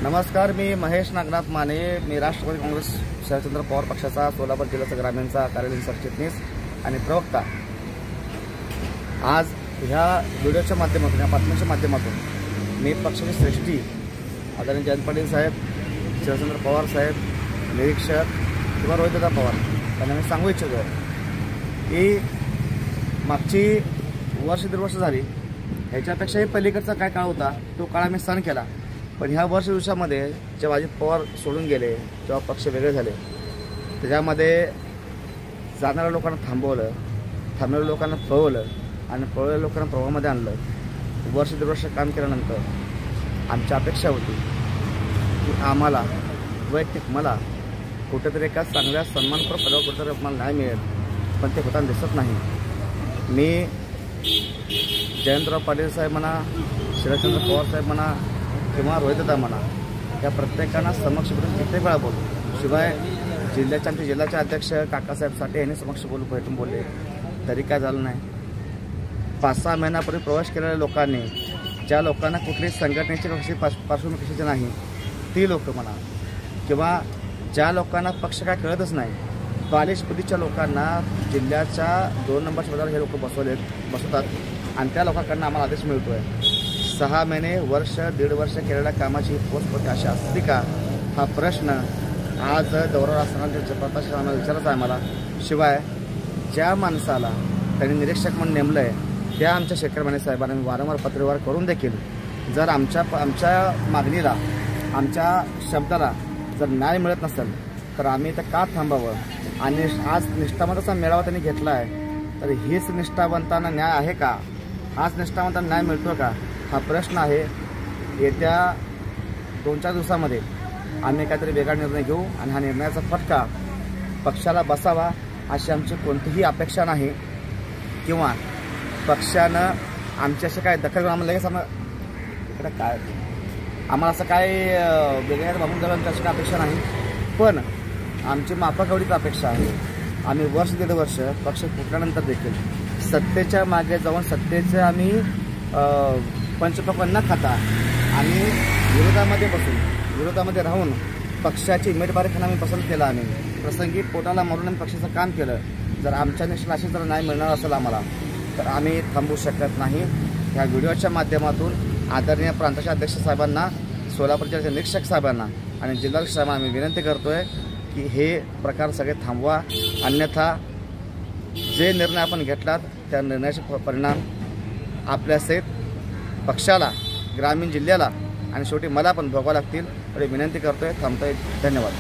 नमस्कार, मी महेश नागनाथ माने. मी राष्ट्रवादी काँग्रेस शरदचंद्र पवार पक्षाचा सोलापूर जिल्ह्याचा ग्रामीणचा कार्यालयीन सरचिटणीस आणि प्रवक्ता. आज ह्या व्हिडिओच्या माध्यमातून, या बातमीच्या माध्यमातून मी पक्षाची श्रेष्ठी आदरणीय जयंत पाटील साहेब, शरदचंद्र पवार साहेब, निरीक्षक किंवा रोहितदादा पवार यांना मी सांगू इच्छितो की मागची वर्ष दीड वर्ष झाली, ह्याच्यापेक्षाही पलीकडचा काय काळ होता तो काळ आम्ही सहन केला. पण ह्या वर्ष दिवसामध्ये जेव्हा अजित पवार सोडून गेले, जेव्हा पक्ष वेगळे झाले, त्याच्यामध्ये जाणाऱ्या लोकांना थांबवलं, थांबलेल्या लोकांना पळवलं आणि पळवलेल्या लोकांना प्रवाहामध्ये आणलं. वर्ष दीड वर्ष काम केल्यानंतर आमची अपेक्षा होती की आम्हाला वैयक्तिक मला कुठेतरी एका चांगल्या सन्मानपर पदावर कुठेतरी आम्हाला न्याय मिळेल, पण ते होताना दिसत नाही. मी जयंतराव पाटील साहेब म्हणा, शरदचंद्र पवार साहेब म्हणा किंवा रोहितदादा म्हणा, या प्रत्येकांना समक्ष बोलून कित्येक वेळा बोलू. शिवाय आमचे जिल्ह्याचे अध्यक्ष काकासाहेब साठे यांनी समक्ष भेटून बोलले, तरी काय झालं नाही. 5-6 महिन्यापूर्वी प्रवेश केलेल्या लोकांनी, ज्या लोकांना कुठलीच संघटनेची कशी पार्श्वभूमी कशाची नाही, ती लोक म्हणा, किंवा ज्या लोकांना पक्ष काय कळतच नाही, बालिश बुद्धीच्या लोकांना जिल्ह्याच्या 2 नंबरच्या पदावर हे लोक बसवतात आणि त्या लोकांकडून आम्हाला आदेश मिळतो आहे. 6 महिने, वर्ष, दीड वर्ष केलेल्या कामाची पोचपावती अशी असते का, हा प्रश्न आज दौऱ्यावर असताना प्रताप आम्हाला विचारायचा आहे मला. शिवाय ज्या माणसाला त्यांनी निरीक्षक म्हणून नेमलं आहे, त्या आमच्या शेखर माने साहेबांना वारंवार पत्रव्यवहार करून देखील जर आमच्या मागणीला, आमच्या शब्दाला जर न्याय मिळत नसेल तर आम्ही इथं का थांबावं. आणि आज निष्ठावंताचा मेळावा त्यांनी घेतला आहे, तर हीच निष्ठावंतांना न्याय आहे का, हाच निष्ठावंतांना न्याय मिळतो का, हा प्रश्न आहे. येत्या 2-4 दिवसामध्ये आम्ही काहीतरी वेगळा निर्णय घेऊ आणि हा निर्णयाचा फटका पक्षाला बसावा अशी आमची कोणतीही अपेक्षा नाही, किंवा पक्षानं आमची अशी काय दखल घेऊन आम्हाला लगेच इकडं काय आम्हाला असं काय वेगळ्या बाबून जाऊन अशी काय अपेक्षा नाही. पण आमची माफक एवढीच अपेक्षा आहे. आम्ही वर्ष दीड वर्ष पक्ष फुटल्यानंतर देखील सत्तेच्या मागे जाऊन सत्तेचं आम्ही पंचपक्वान्न न खाता आम्ही विरोधामध्ये राहून पक्षाची मेटबारीखाना आम्ही पसंत केला. आम्ही प्रसंगी पोटाला मारून आम्ही पक्षाचं काम केलं. जर आमच्या निष्ठेला अशी जर नाही मिळणार असेल आम्हाला, तर आम्ही थांबू शकत नाही. ह्या व्हिडिओच्या माध्यमातून आदरणीय प्रांताचे अध्यक्ष साहेबांना, सोलापूर जिल्ह्याचे निरीक्षक साहेबांना आणि जिल्हाध्यक्ष साहेबांना आम्ही विनंती करतोय की हे प्रकार सगळे थांबवा. अन्यथा जे निर्णय आपण घेतलात त्या निर्णयाचे परिणाम आपल्या सहित पक्षाला, ग्रामीण जिल्ह्याला आणि शेवटी मला पण भोगावं लागतील. तर विनंती करतोय, थांबतोय. धन्यवाद.